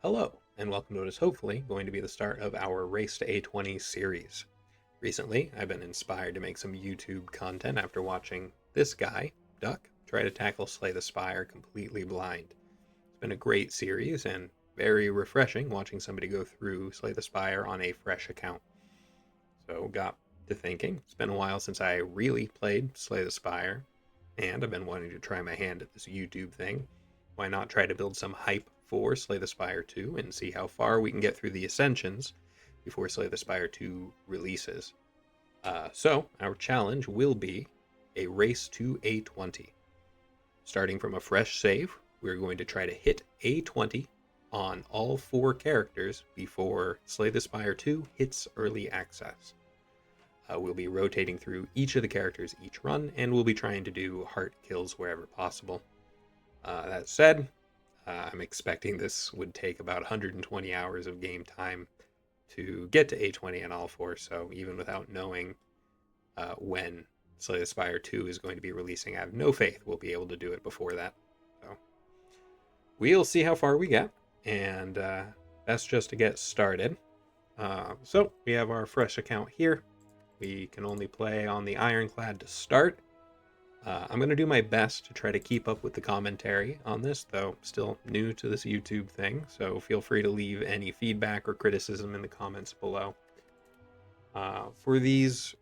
Hello, and welcome to what is hopefully going to be the start of our Race to A20 series. Recently, I've been inspired to make some YouTube content after watching this guy, Duck, try to tackle Slay the Spire completely blind. It's been a great series and very refreshing watching somebody go through Slay the Spire on a fresh account. So, got to thinking, it's been a while since I really played Slay the Spire, and I've been wanting to try my hand at this YouTube thing. Why not try to build some hype for Slay the Spire 2 and see how far we can get through the Ascensions before Slay the Spire 2 releases? So, our challenge will be a race to A20. Starting from a fresh save, we're going to try to hit A20 on all 4 characters before Slay the Spire 2 hits early access. We'll be rotating through each of the characters each run, and we'll be trying to do heart kills wherever possible. That said, I'm expecting this would take about 120 hours of game time to get to A20 on all 4, so even without knowing when Slay the Spire 2 is going to be releasing, I have no faith we'll be able to do it before that. So we'll see how far we get, and that's just to get started. So we have our fresh account here. We can only play on the Ironclad to start. I'm going to do my best to try to keep up with the commentary on this, though still new to this YouTube thing, so feel free to leave any feedback or criticism in the comments below. For these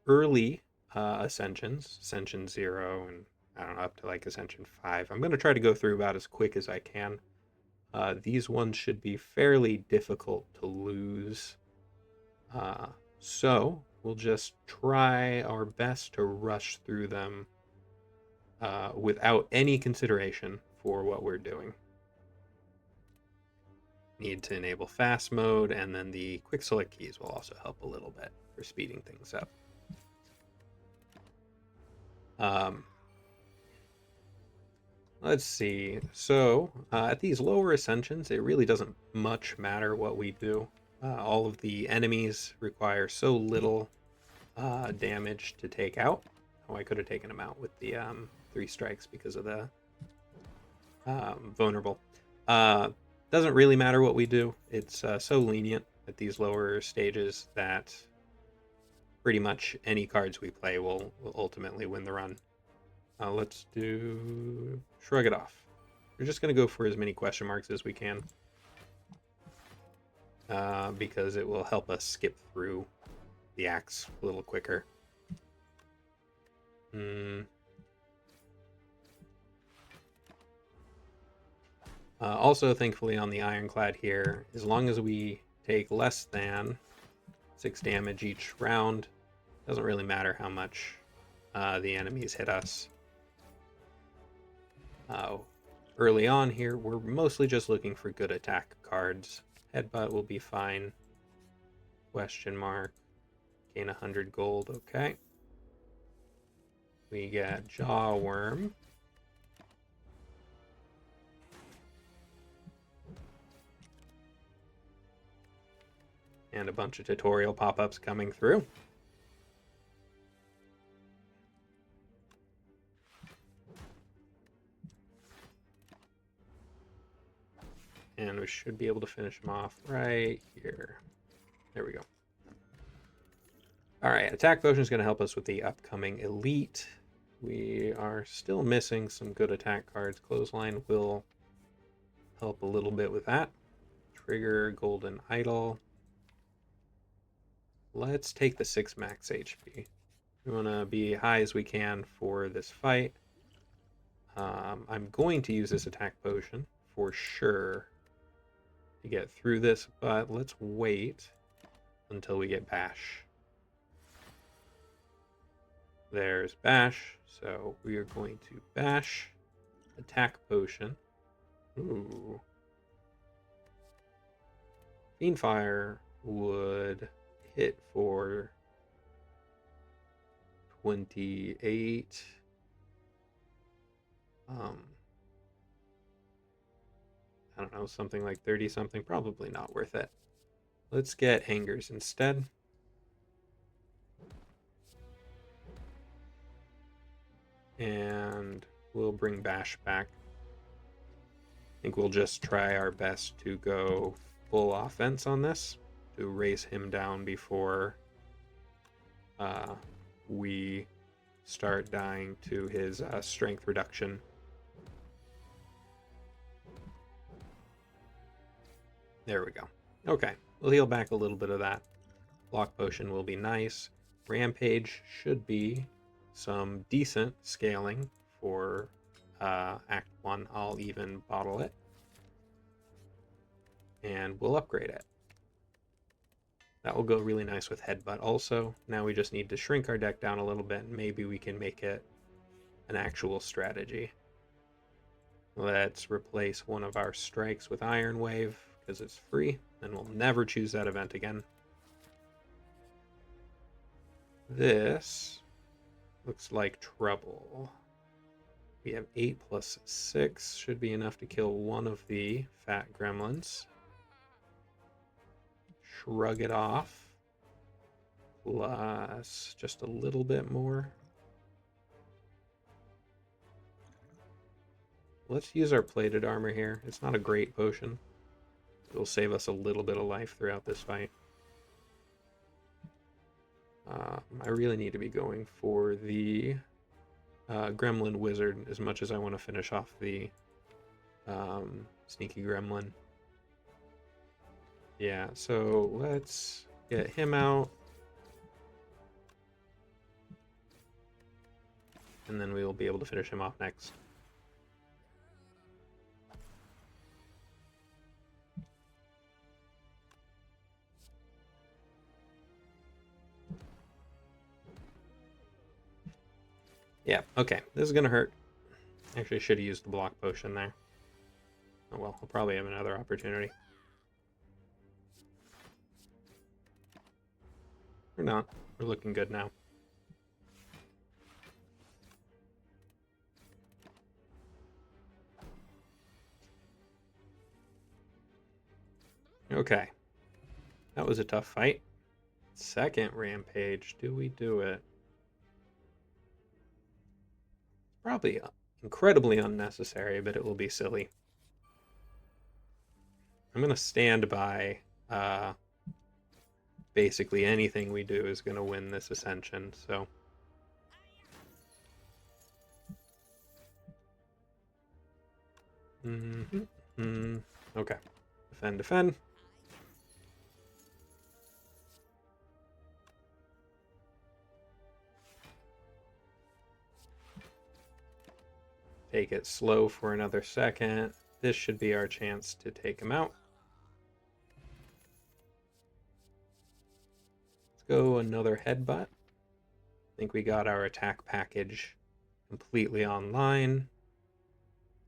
early Ascensions, Ascension 0, and I don't know, up to like Ascension 5, I'm going to try to go through about as quick as I can. These ones should be fairly difficult to lose. So we'll just try our best to rush through them without any consideration for what we're doing. Need to enable fast mode, and then the quick select keys will also help a little bit for speeding things up. Let's see. So at these lower ascensions, it really doesn't much matter what we do. All of the enemies require so little damage to take out. Oh, I could have taken them out with the 3 strikes because of the vulnerable. Doesn't really matter what we do. It's so lenient at these lower stages that pretty much any cards we play will ultimately win the run. Let's do Shrug It Off. We're just going to go for as many question marks as we can because it will help us skip through the axe a little quicker. Also, thankfully, on the Ironclad here, as long as we take less than 6 damage each round, doesn't really matter how much the enemies hit us. Early on here, we're mostly just looking for good attack cards. Headbutt will be fine. Question mark. Gain 100 gold, okay. We get Jaw Worm. And a bunch of tutorial pop-ups coming through. And we should be able to finish them off right here. There we go. All right, Attack Potion is going to help us with the upcoming Elite. We are still missing some good attack cards. Clothesline will help a little bit with that. Trigger, Golden Idol. Let's take the 6 max HP. We want to be high as we can for this fight. I'm going to use this Attack Potion for sure to get through this, but let's wait until we get Bash. There's Bash, so we are going to Bash, Attack Potion. Ooh. Fiendfire would hit for 28. I don't know, something like 30 something, probably not worth it. Let's get Hangers instead. And we'll bring Bash back. think we'll just try our best to go full offense on this to race him down before we start dying to his strength reduction. There we go. Okay, we'll heal back a little bit of that. Block potion will be nice. Rampage should be some decent scaling for Act 1. I'll even bottle it. And we'll upgrade it. That will go really nice with Headbutt also. Now we just need to shrink our deck down a little bit, and maybe we can make it an actual strategy. Let's replace one of our strikes with Iron Wave, because it's free, and we'll never choose that event again. This looks like trouble. We have 8 plus 6, should be enough to kill one of the fat gremlins. Shrug it off. Plus just a little bit more. Let's use our plated armor here. It's not a great potion. It'll save us a little bit of life throughout this fight. I really need to be going for the Gremlin Wizard as much as I want to finish off the Sneaky Gremlin. Yeah, so let's get him out. And then we will be able to finish him off next. Yeah, okay, this is gonna hurt. Actually, should have used the block potion there. Oh well, I'll probably have another opportunity. Or not. We're looking good now. Okay. That was a tough fight. Second rampage. Do we do it? Probably incredibly unnecessary, but it will be silly. I'm going to stand by basically anything we do is going to win this ascension, so. Okay. Defend, defend. Take it slow for another second. This should be our chance to take him out. Let's go another headbutt. I think we got our attack package completely online.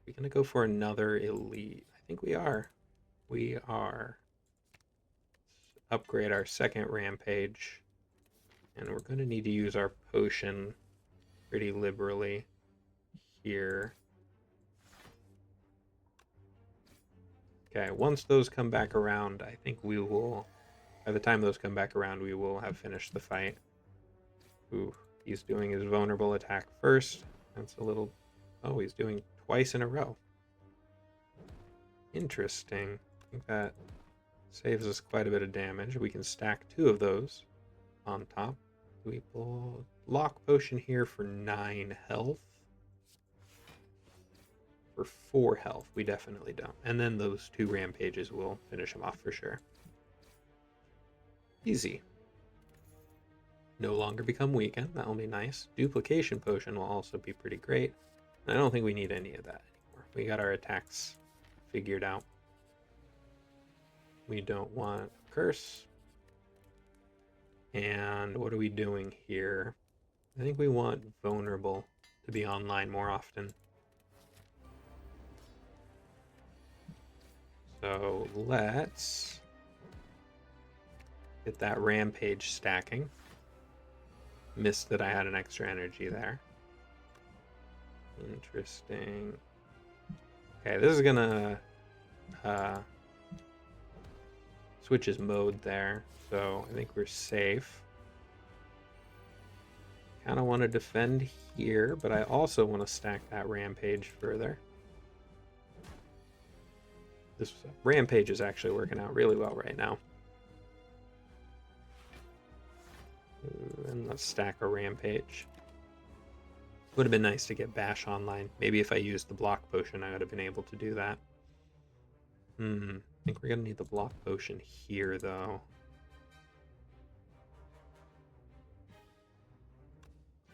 We're going to go for another elite. I think we are. We are. Let's upgrade our second rampage. And we're going to need to use our potion pretty liberally here. Okay, once those come back around, I think we will, by the time those come back around, we will have finished the fight. Ooh, he's doing his vulnerable attack first. That's a little, oh, he's doing twice in a row. Interesting. I think that saves us quite a bit of damage. We can stack 2 of those on top. We pull lock potion here for 9 health. For 4 health, we definitely don't. And then those 2 rampages will finish him off for sure. Easy. No longer become weakened. That will be nice. Duplication potion will also be pretty great. I don't think we need any of that anymore. We got our attacks figured out. We don't want curse. And what are we doing here? I think we want vulnerable to be online more often. So let's get that rampage stacking. Missed that I had an extra energy there. Interesting. Okay, this is gonna switch his mode there, so I think we're safe. Kind of want to defend here, but I also want to stack that rampage further. This rampage is actually working out really well right now. And let's stack a rampage. Would have been nice to get Bash online. Maybe if I used the block potion, I would have been able to do that. I think we're going to need the block potion here, though.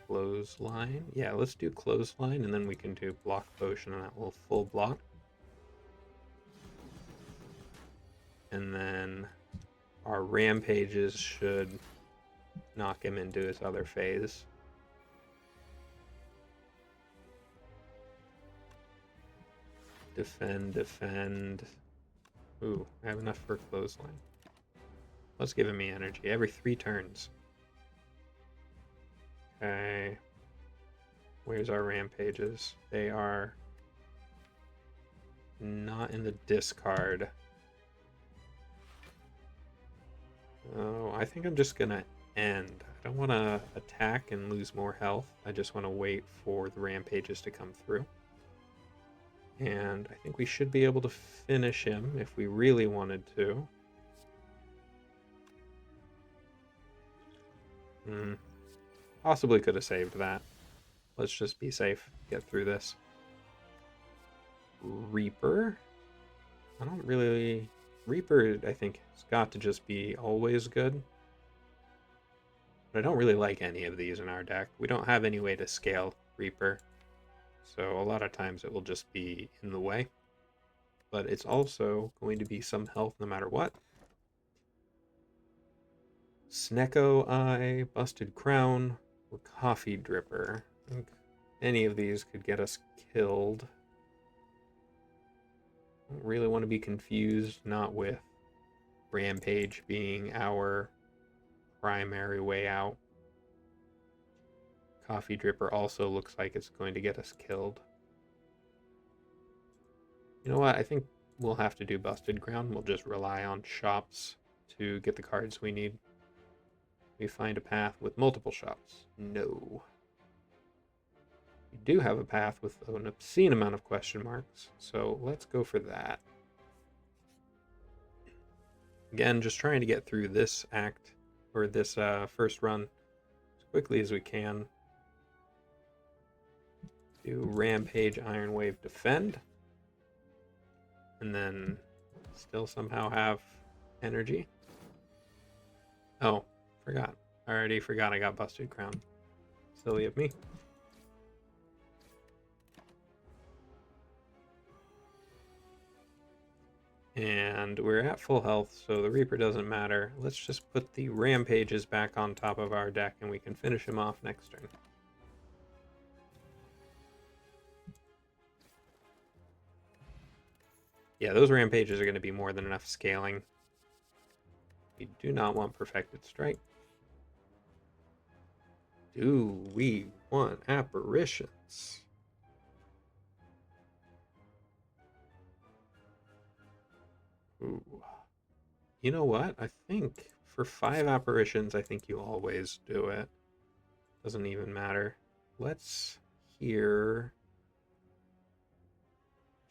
Clothesline? Yeah, let's do clothesline, and then we can do block potion, and that will full block. And then our rampages should knock him into his other phase. Defend, defend. Ooh, I have enough for clothesline. Let's give him me energy every 3 turns. Okay. Where's our rampages? They are not in the discard. Oh, I think I'm just gonna end. I don't want to attack and lose more health. I just want to wait for the rampages to come through. And I think we should be able to finish him if we really wanted to. Possibly could have saved that. Let's just be safe. Get through this. Reaper? I don't really... Reaper, I think, has got to just be always good. But I don't really like any of these in our deck. We don't have any way to scale Reaper. So a lot of times it will just be in the way. But it's also going to be some health no matter what. Snecko Eye, Busted Crown, or Coffee Dripper. I think any of these could get us killed. I don't really want to be confused, not with Rampage being our primary way out. Coffee Dripper also looks like it's going to get us killed. You know what? I think we'll have to do Busted Crown. We'll just rely on shops to get the cards we need. We find a path with multiple shops. No. We do have a path with an obscene amount of question marks, so let's go for that. Again, just trying to get through this act, or this first run, as quickly as we can. Do Rampage, Iron Wave, Defend. And then still somehow have energy. Oh, forgot. I already forgot I got Busted Crown. Silly of me. And we're at full health, so the Reaper doesn't matter. Let's just put the Rampages back on top of our deck, and we can finish him off next turn. Yeah, those Rampages are going to be more than enough scaling. We do not want Perfected Strike. Do we want Apparitions? Ooh. You know what? I think for 5 Apparitions, I think you always do it. Doesn't even matter. Let's hear...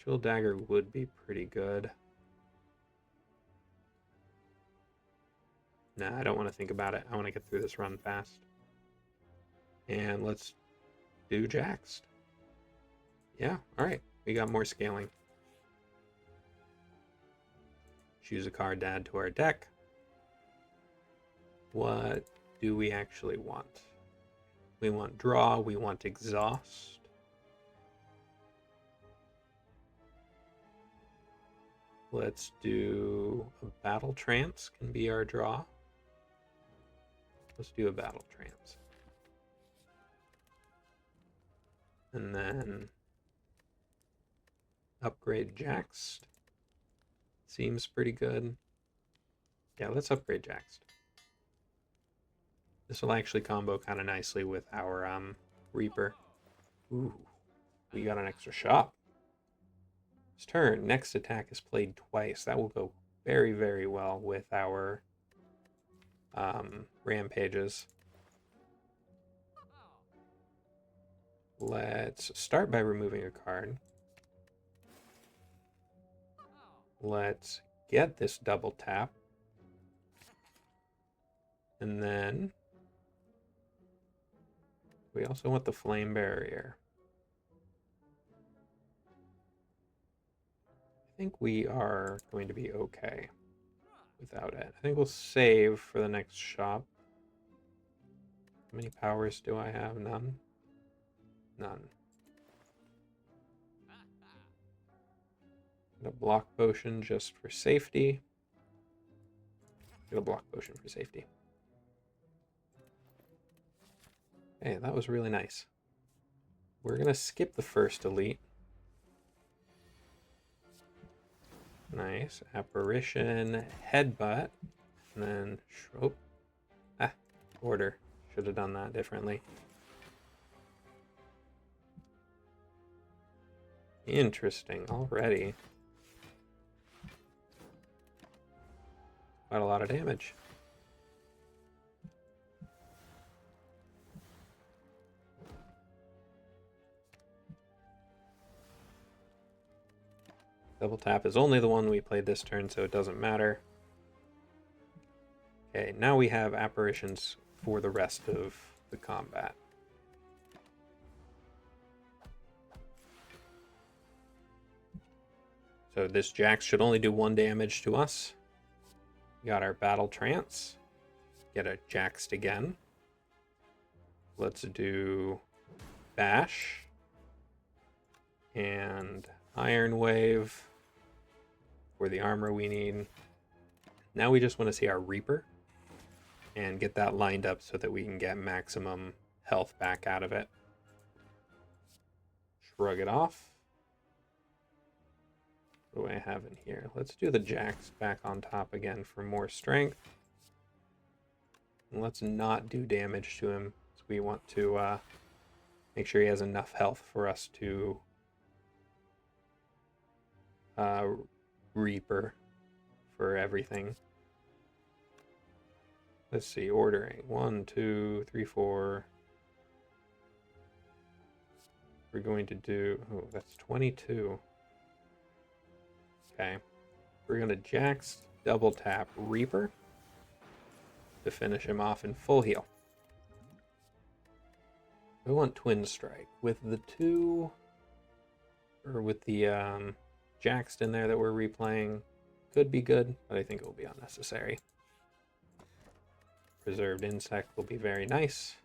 Chill Dagger would be pretty good. Nah, I don't want to think about it. I want to get through this run fast. And let's do Jaxed. Yeah, alright. We got more scaling. Choose a card to add to our deck. What do we actually want? We want Draw, we want Exhaust. Let's do a Battle Trance, can be our draw. Let's do a Battle Trance. And then upgrade Jaxed. Seems pretty good. Yeah, let's upgrade Jaxed. This will actually combo kind of nicely with our Reaper. Ooh, we got an extra shop. This turn, next attack is played twice. That will go very, very well with our Rampages. Let's start by removing a card. Let's get this double tap. And then we also want the flame barrier. I think we are going to be okay without it. I think we'll save for the next shop. How many powers do I have? None? None. Get a block potion just for safety. Get a block potion for safety. Okay, that was really nice. We're going to skip the first elite. Nice. Apparition, headbutt, and then... Oh. Ah, order. Should have done that differently. Interesting already. Quite a lot of damage. Double tap is only the one we played this turn, so it doesn't matter. Okay, now we have apparitions for the rest of the combat. So this Jax should only do 1 damage to us. We got our battle trance. Get a Jaxed again. Let's do bash and iron wave for the armor we need. Now we just want to see our Reaper and get that lined up so that we can get maximum health back out of it. Shrug it off. What do I have in here? Let's do the Jax back on top again for more strength. And let's not do damage to him. So we want to make sure he has enough health for us to Reaper for everything. Let's see, ordering. 1, 2, 3, 4. We're going to do... Oh, that's 22. Okay. We're going to Jax double tap Reaper to finish him off in full heal. I want Twin Strike. With the two... Or with the Jaxed in there that we're replaying, could be good, but I think it will be unnecessary. Preserved Insect will be very nice.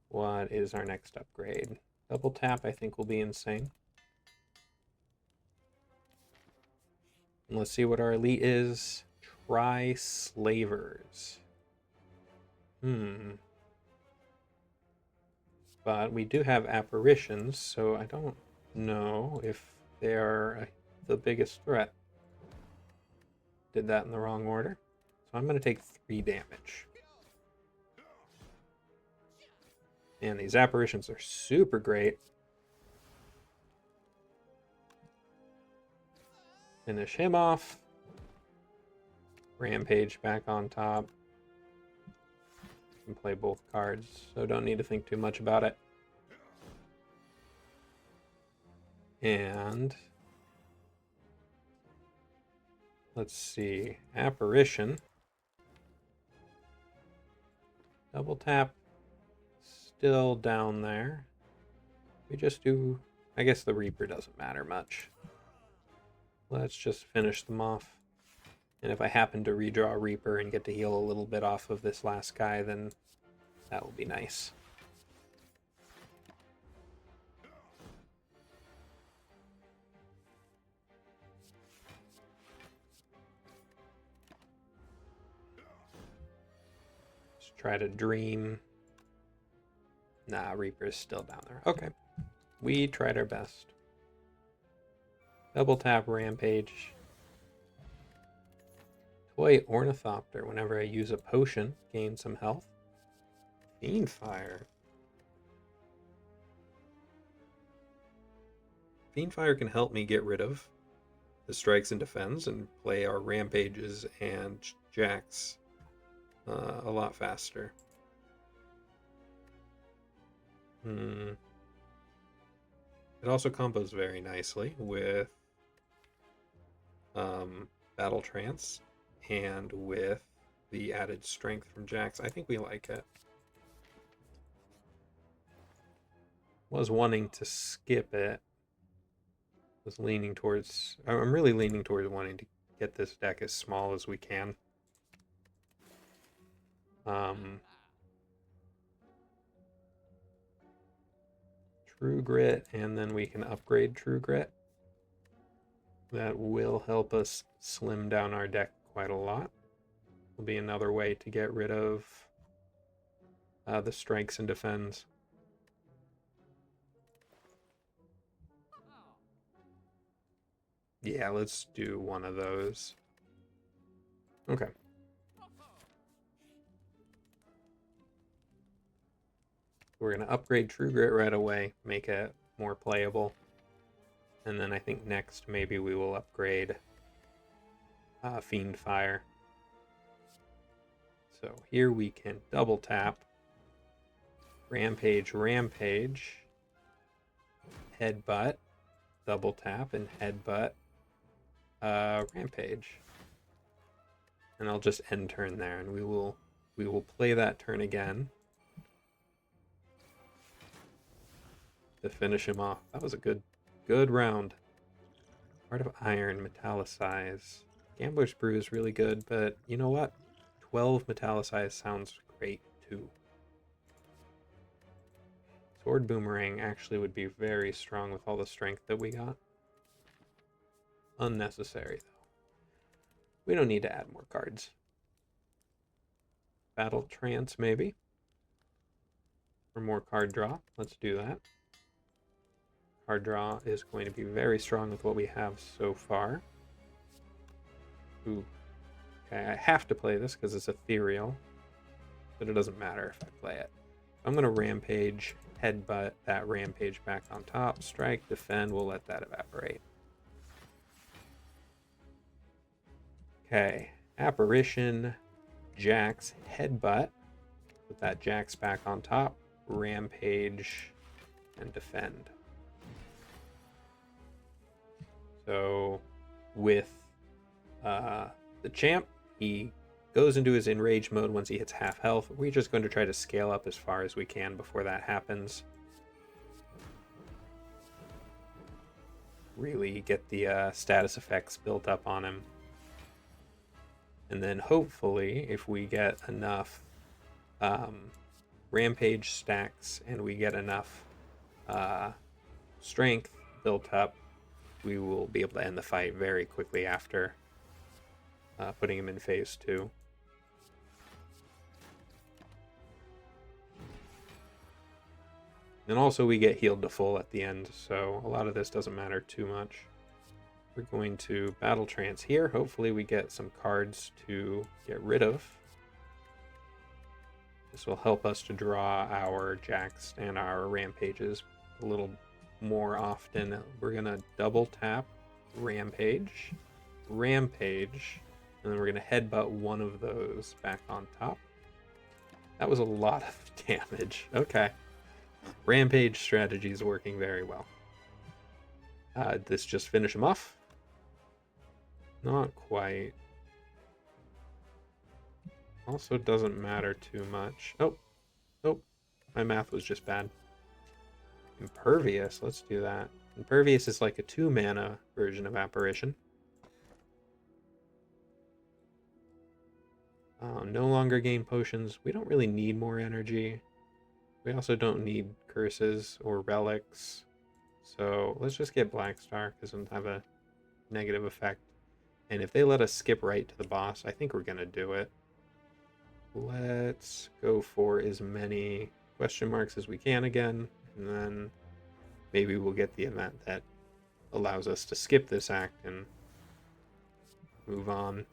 What is our next upgrade? Double tap, I think, will be insane. And let's see what our elite is. Try Slavers. But we do have apparitions, so I don't know if they are the biggest threat. Did that in the wrong order. So I'm going to take 3 damage. And these apparitions are super great. Finish him off. Rampage back on top. Can play both cards, so don't need to think too much about it. And let's see, apparition. Double tap, still down there. We just do, I guess the Reaper doesn't matter much. Let's just finish them off. And if I happen to redraw Reaper and get to heal a little bit off of this last guy, then that will be nice. Let's try to dream. Nah, Reaper is still down there. Okay. We tried our best. Double tap Rampage. Toy Ornithopter. Whenever I use a potion, gain some health. Fiendfire. Fiendfire can help me get rid of the strikes and defends and play our Rampages and Jax a lot faster. It also combos very nicely with Battle Trance and with the added strength from Jax. I think we like it. Was wanting to skip it. Was leaning towards... I'm really leaning towards wanting to get this deck as small as we can. True Grit, and then we can upgrade True Grit. That will help us slim down our deck quite a lot. Will be another way to get rid of the strikes and defends. Yeah, let's do one of those. Okay. We're going to upgrade True Grit right away, make it more playable. And then I think next maybe we will upgrade Fiend Fire. So here we can double tap, Rampage, Rampage, Headbutt, double tap, and Headbutt, Rampage. And I'll just end turn there, and we will play that turn again to finish him off. That was a good round. Heart of Iron, Metallicize. Gambler's Brew is really good, but you know what? 12 Metallicize sounds great too. Sword Boomerang actually would be very strong with all the strength that we got. Unnecessary though. We don't need to add more cards. Battle Trance maybe. For more card draw. Let's do that. Card draw is going to be very strong with what we have so far. Ooh. Okay, I have to play this because it's ethereal, but it doesn't matter if I play it. I'm going to Rampage, Headbutt that Rampage back on top, Strike, Defend, we'll let that evaporate. Okay, Apparition, Jax, Headbutt, put that Jax back on top, Rampage, and Defend. So, with the champ, he goes into his enraged mode once he hits half health. We're just going to try to scale up as far as we can before that happens. Really get the status effects built up on him. And then hopefully, if we get enough Rampage stacks and we get enough strength built up, we will be able to end the fight very quickly after putting him in phase 2. And also we get healed to full at the end, so a lot of this doesn't matter too much. We're going to Battle Trance here. Hopefully we get some cards to get rid of. This will help us to draw our Jax and our Rampages a little more often. We're going to double tap Rampage, Rampage, and then we're going to headbutt one of those back on top. That was a lot of damage. Okay. Rampage strategy is working very well. This just finish him off? Not quite. Also doesn't matter too much. Oh. Nope. My math was just bad. Impervious. Let's do that. Impervious is like a 2-mana version of Apparition. No longer gain potions. We don't really need more energy. We also don't need curses or relics. So let's just get Black Star because it doesn't have a negative effect. And if they let us skip right to the boss, I think we're going to do it. Let's go for as many question marks as we can again. And then maybe we'll get the event that allows us to skip this act and move on.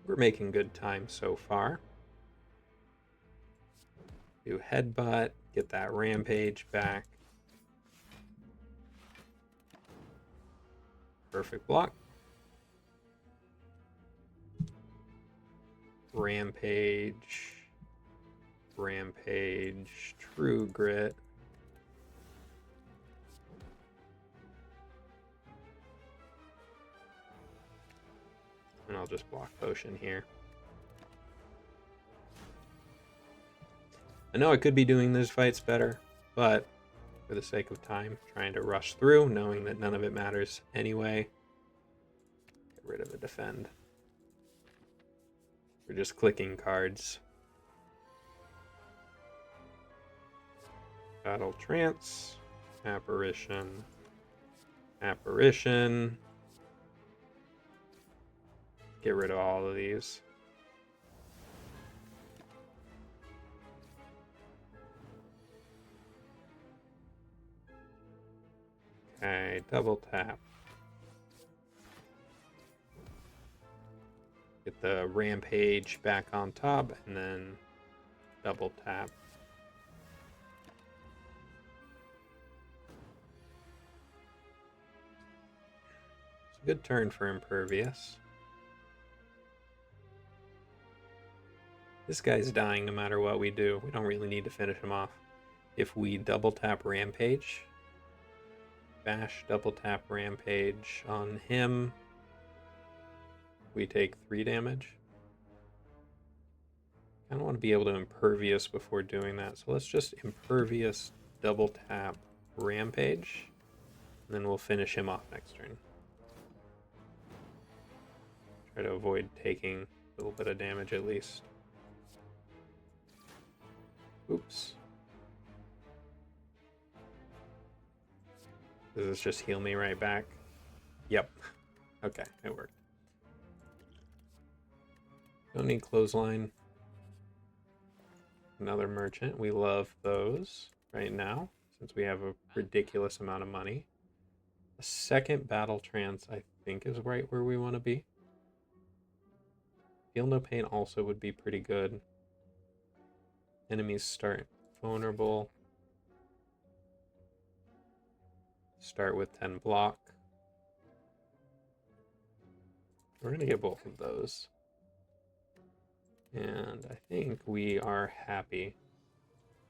We're making good time so far. Do Headbutt, get that Rampage back. Perfect block. Rampage. Rampage, True Grit. And I'll just block Potion here. I know I could be doing these fights better, but for the sake of time, trying to rush through, knowing that none of it matters anyway. Get rid of the defend. We're just clicking cards. Battle Trance, Apparition, Apparition. Get rid of all of these. Okay, double tap. Get the Rampage back on top, and then double tap. It's a good turn for Impervious. This guy's dying no matter what we do. We don't really need to finish him off. If we double tap Rampage, bash double tap Rampage on him, we take 3 damage. I don't want to be able to Impervious before doing that, so let's just Impervious double tap Rampage, and then we'll finish him off next turn. Try to avoid taking a little bit of damage at least. Oops. Does this just heal me right back? Yep. Okay, it worked. Don't need Clothesline. Another Merchant. We love those right now, since we have a ridiculous amount of money. A second Battle Trance, I think, is right where we want to be. Feel No Pain also would be pretty good. Enemies start vulnerable. Start with 10 block. We're going to get both of those. And I think we are happy.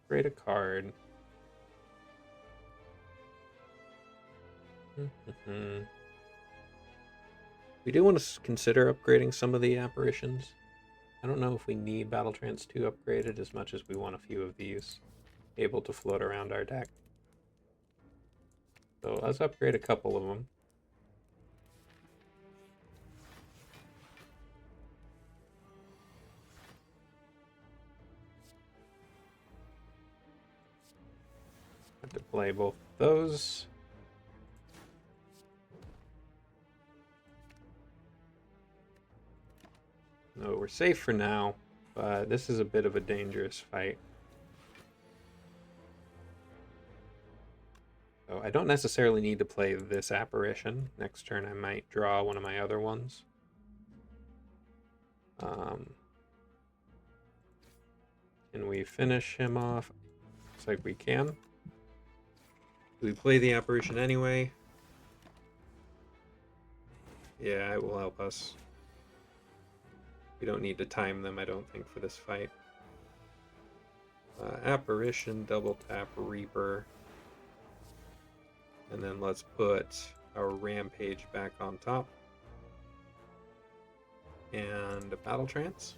Create a card. We do want to consider upgrading some of the apparitions. I don't know if we need Battle Trance 2 upgraded as much as we want a few of these able to float around our deck. So let's upgrade a couple of them. Have to play both of those. No, we're safe for now, but this is a bit of a dangerous fight. So I don't necessarily need to play this apparition. Next turn I might draw one of my other ones. Can we finish him off? Looks like we can. We play the apparition anyway. Yeah, it will help us. We don't need to time them, I don't think, for this fight. Apparition, double tap Reaper. And then let's put our Rampage back on top. And a Battle Trance.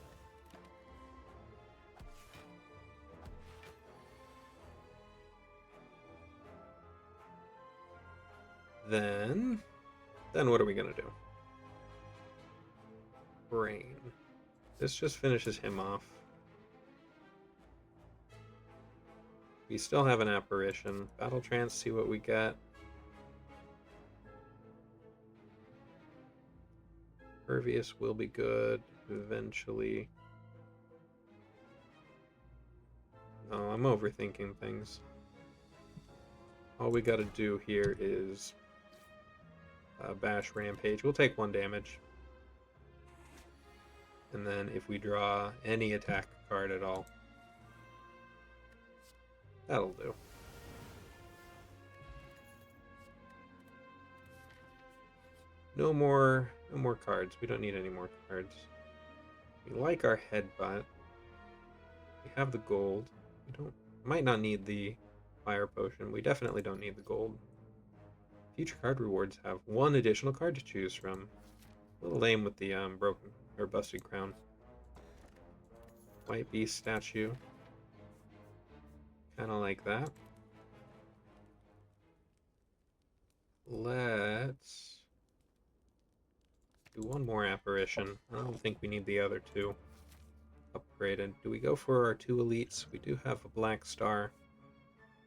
Then what are we gonna do? Brain. This just finishes him off. We still have an apparition. Battle Trance, see what we get. Impervious will be good eventually. No, I'm overthinking things. All we gotta do here is bash Rampage. We'll take 1 damage. And then if we draw any attack card at all, that'll do. No more cards. We don't need any more cards. We like our headbutt. We have the gold. We might not need the fire potion. We definitely don't need the gold. Future card rewards have one additional card to choose from. A little lame with the broken or busted crown. White beast statue. Kind of like that. Let's do one more apparition. I don't think we need the other two upgraded. Do we go for our 2 elites? We do have a black star.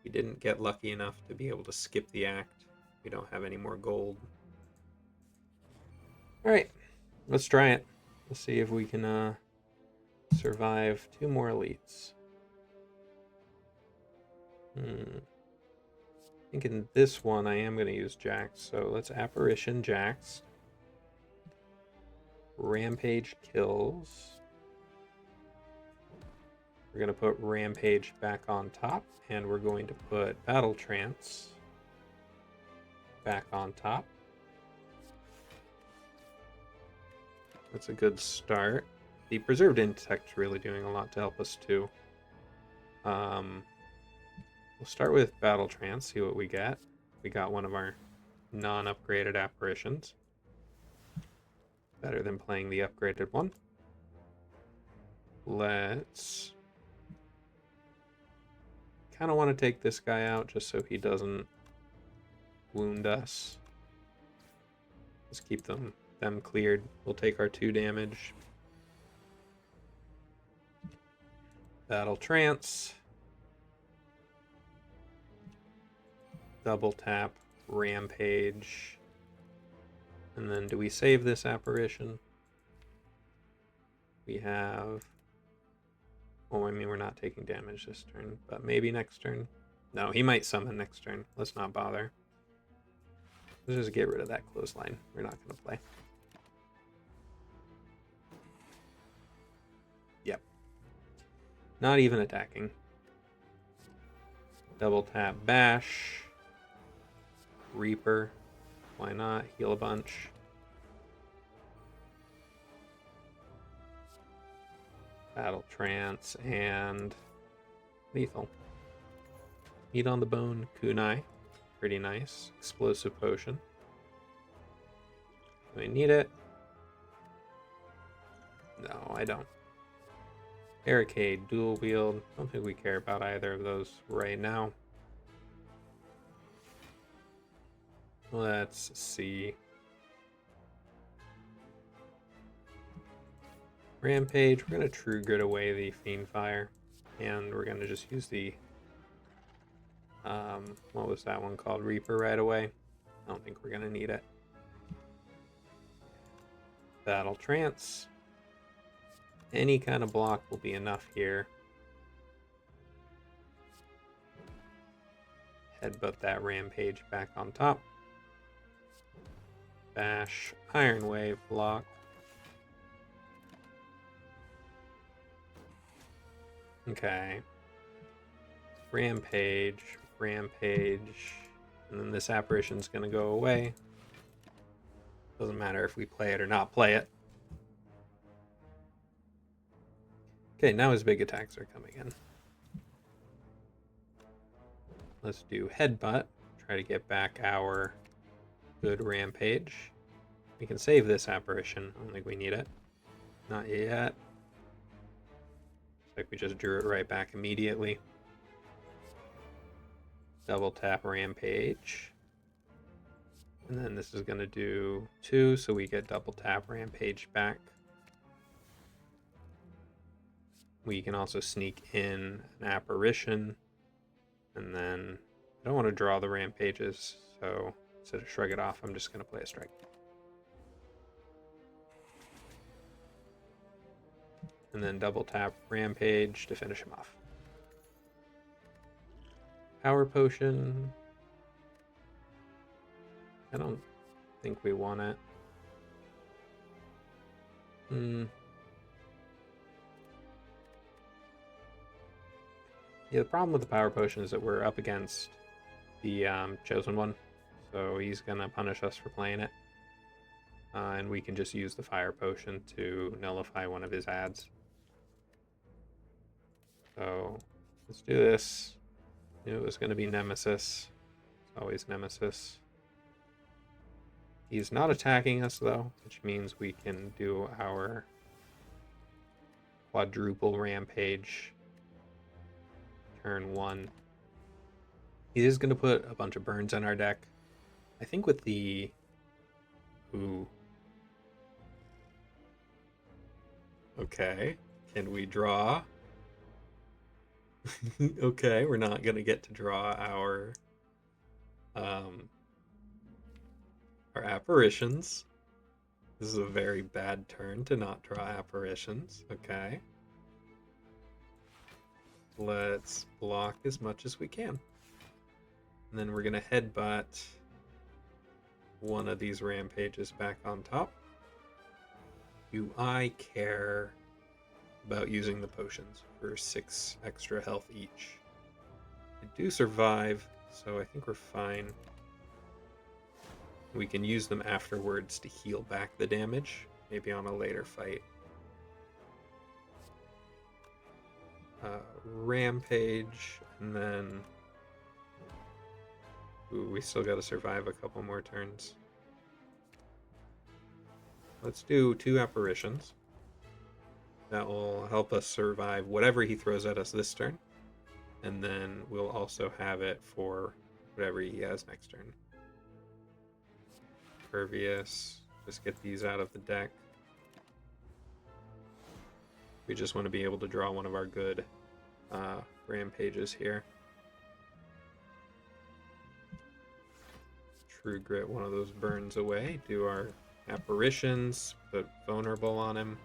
We didn't get lucky enough to be able to skip the act. We don't have any more gold. Alright, let's try it. Let's see if we can survive 2 more elites. I think in this one I am going to use Jax, so let's apparition Jax. Rampage kills. We're going to put Rampage back on top, and we're going to put Battle Trance back on top. That's a good start. The Preserved Intect's really doing a lot to help us too. We'll start with Battle Trance, see what we get. We got one of our non-upgraded apparitions. Better than playing the upgraded one. Let's... kind of want to take this guy out just so he doesn't wound us. Let's keep them cleared. We'll take our 2 damage. Battle Trance. Double tap, Rampage. And then do we save this apparition? We have... well, I mean, we're not taking damage this turn, but maybe next turn. No, he might summon next turn. Let's not bother. Let's just get rid of that clothesline. We're not going to play. Yep. Not even attacking. Double tap, bash. Reaper. Why not? Heal a bunch. Battle Trance and lethal. Meat on the bone, kunai. Pretty nice. Explosive potion. Do I need it? No, I don't. Barricade, dual wield. Don't think we care about either of those right now. Let's see. Rampage, we're going to True Grit away the Fiend Fire. And we're going to just use the... what was that one called? Reaper right away. I don't think we're going to need it. Battle Trance. Any kind of block will be enough here. Headbutt that Rampage back on top. Bash, Iron Wave block. Okay. Rampage, Rampage, and then this apparition's gonna go away. Doesn't matter if we play it or not play it. Okay, now his big attacks are coming in. Let's do Headbutt. Try to get back our good Rampage. We can save this apparition. I don't think we need it. Not yet. Looks like we just drew it right back immediately. Double tap Rampage. And then this is going to do 2, so we get double tap Rampage back. We can also sneak in an apparition. And then I don't want to draw the Rampages, so instead of shrug it off, I'm just going to play a strike. And then double tap Rampage to finish him off. Power Potion. I don't think we want it. Yeah, the problem with the Power Potion is that we're up against the Chosen One. So he's going to punish us for playing it. And we can just use the Fire Potion to nullify one of his ads. So let's do this. Knew it was going to be Nemesis. It's always Nemesis. He's not attacking us though, which means we can do our quadruple rampage turn 1. He is going to put a bunch of burns on our deck. I think with the... Ooh. Okay. Can we draw? Okay, we're not going to get to draw our apparitions. This is a very bad turn to not draw apparitions. Okay. Let's block as much as we can. And then we're going to headbutt one of these rampages back on top. Do I care about using the potions for 6 extra health each? I do survive, so I think we're fine. We can use them afterwards to heal back the damage, maybe on a later fight. Rampage, and then... Ooh, we still gotta survive a couple more turns. Let's do 2 apparitions. That will help us survive whatever he throws at us this turn. And then we'll also have it for whatever he has next turn. Pervious. Just get these out of the deck. We just want to be able to draw one of our good rampages here. True Grit, one of those burns away. Do our apparitions, put vulnerable on him.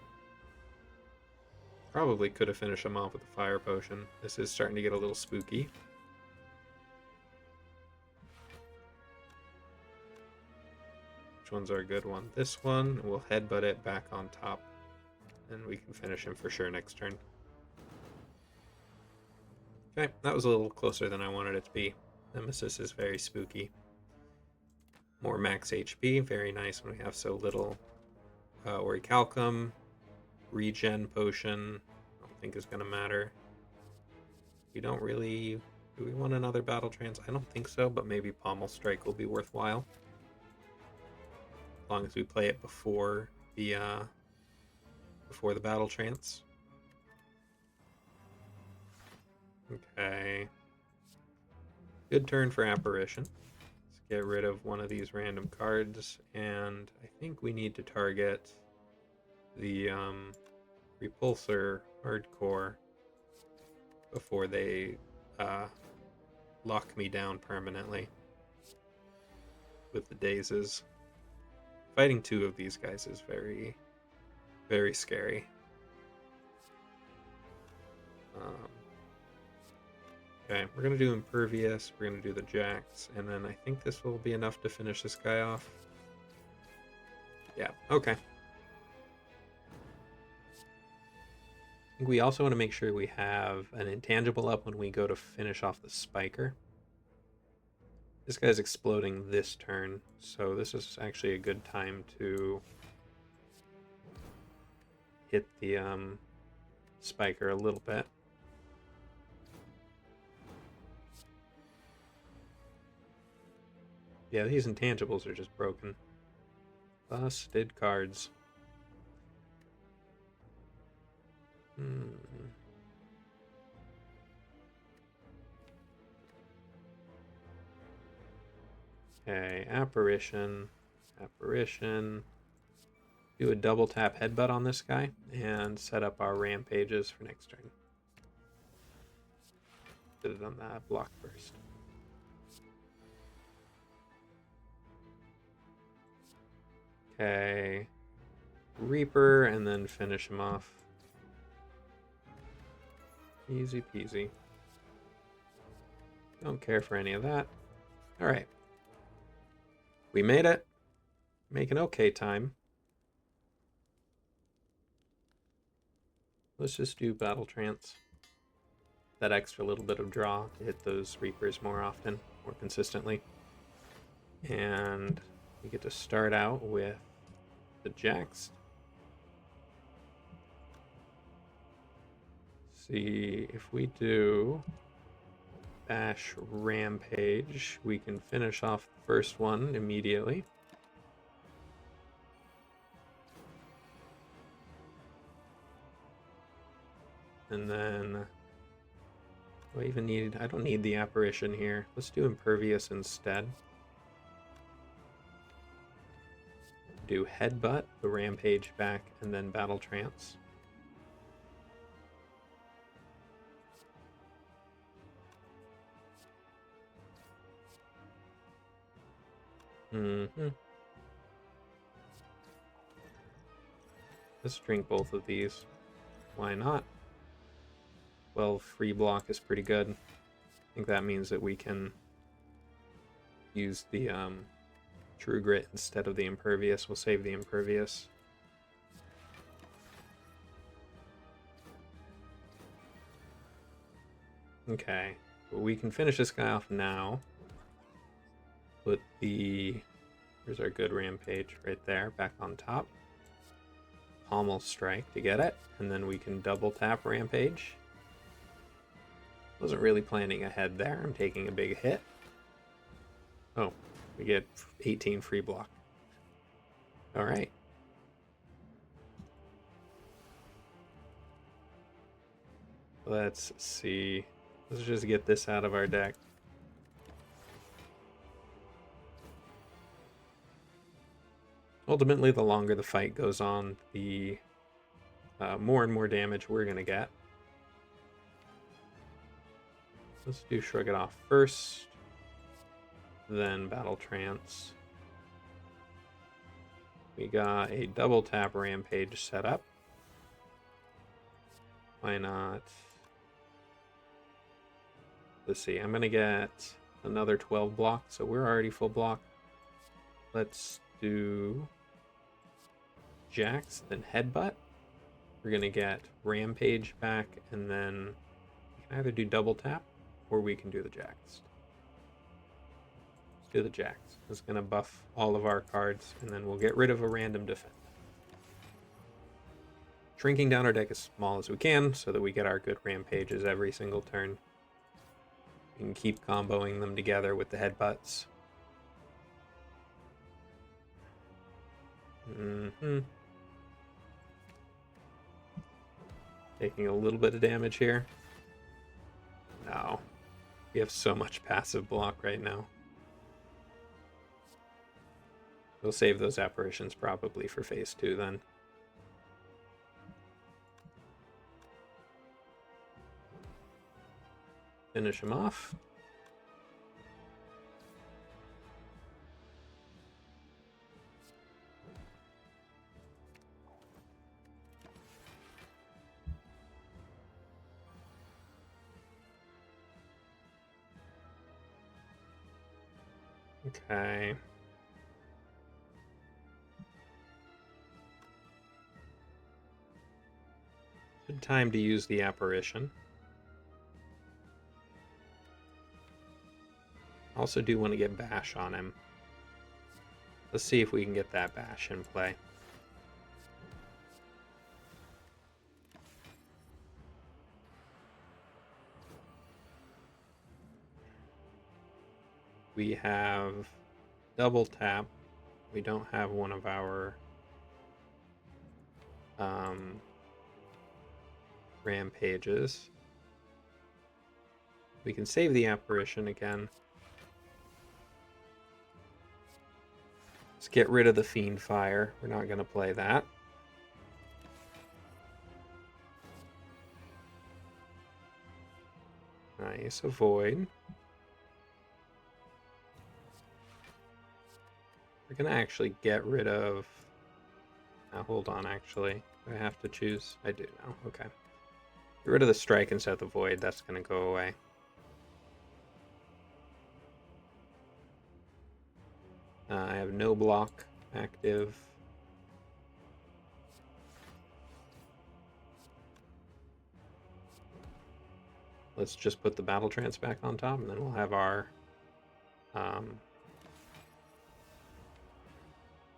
Probably could have finished him off with a fire potion. This is starting to get a little spooky. Which one's our good one? This one. We'll headbutt it back on top. And we can finish him for sure next turn. Okay, that was a little closer than I wanted it to be. Nemesis is very spooky. More max HP, very nice when we have so little. Orichalcum, regen potion, I don't think is going to matter. We don't really... Do we want another battle trance? I don't think so, but maybe Pommel Strike will be worthwhile. As long as we play it before the battle trance. Okay. Good turn for apparition. Let's get rid of one of these random cards, and I think we need to target the repulsor hardcore before they lock me down permanently with the dazes. Fighting 2 of these guys is very, very scary. Okay, we're going to do Impervious, we're going to do the Jacks, and then I think this will be enough to finish this guy off. Yeah, okay. I think we also want to make sure we have an intangible up when we go to finish off the Spiker. This guy's exploding this turn, so this is actually a good time to hit the Spiker a little bit. Yeah, these intangibles are just broken. Busted cards. Okay, apparition. Do a double tap headbutt on this guy and set up our rampages for next turn. Should have done that block first. Okay, Reaper, and then finish him off. Easy peasy. Don't care for any of that. Alright. We made it. Making okay time. Let's just do Battle Trance. That extra little bit of draw to hit those Reapers more often, more consistently. And we get to start out with the Jacks. see, if we do Bash Rampage, we can finish off the first one immediately. And then do I even need, I don't need the apparition here. Let's do Impervious instead. Do Headbutt, the Rampage back, and then Battle Trance. Let's drink both of these. Why not? 12 free block is pretty good. I think that means that we can use the True Grit instead of the Impervious. We'll save the Impervious. Okay, well, we can finish this guy off now. Put the, here's our good Rampage right there, back on top. Pommel Strike to get it, and then we can double tap Rampage. Wasn't really planning ahead there. I'm taking a big hit. Oh, we get 18 free block. All right. Let's see. Let's just get this out of our deck. Ultimately, the longer the fight goes on, the more and more damage we're going to get. Let's do Shrug It Off first, then Battle Trance. We got a double tap Rampage set up. Why not? Let's see, I'm going to get another 12 block, so we're already full block. Let's do Jax, then Headbutt. We're going to get Rampage back, and then we can either do double tap, or we can do the Jax. Let's do the Jax. It's going to buff all of our cards, and then we'll get rid of a random defense. Shrinking down our deck as small as we can, so that we get our good Rampages every single turn. We can keep comboing them together with the Headbutts. Taking a little bit of damage here. No. We have so much passive block right now. We'll save those apparitions probably for phase 2 then. Finish him off. Okay. Good time to use the apparition. Also do want to get Bash on him. Let's see if we can get that Bash in play. We have double tap. We don't have one of our Rampages. We can save the apparition again. Let's get rid of the Fiend Fire. We're not going to play that. Nice, avoid. We're going to actually get rid of... Now, hold on, actually. Do I have to choose? I do now. Okay. Get rid of the strike instead of the void. That's going to go away. I have no block active. Let's just put the Battle Trance back on top, and then we'll have our...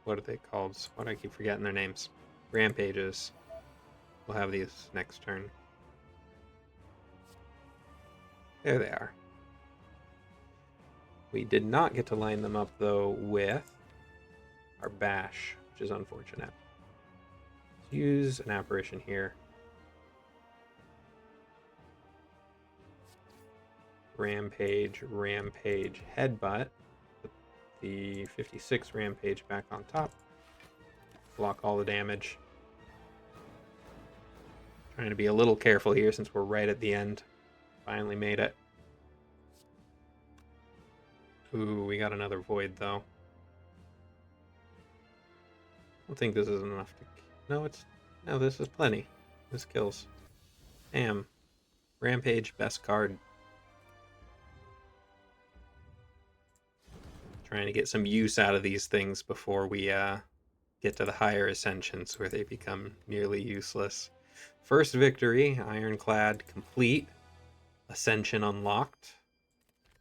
what are they called? Why do I keep forgetting their names? Rampages. We'll have these next turn. There they are. We did not get to line them up, though, with our bash, which is unfortunate. Let's use an apparition here. Rampage, Rampage, Headbutt. Put the 56 Rampage back on top. Block all the damage. Trying to be a little careful here since we're right at the end. Finally made it. Ooh, we got another Void, though. I don't think this is enough to... No, this is plenty. This kills. Damn. Rampage, best card. Trying to get some use out of these things before we get to the higher ascensions where they become nearly useless. First victory, Ironclad complete. Ascension unlocked.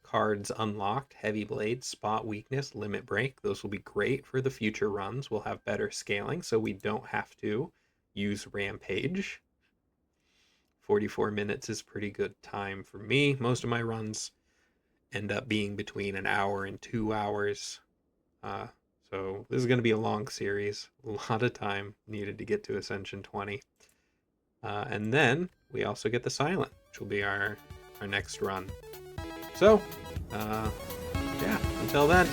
Cards unlocked, Heavy Blade, Spot Weakness, Limit Break. Those will be great for the future runs. We'll have better scaling, so we don't have to use Rampage. 44 minutes is pretty good time for me. Most of my runs end up being between an hour and 2 hours. So this is going to be a long series. A lot of time needed to get to Ascension 20. And then we also get the Silent, which will be our next run. So, yeah, until then.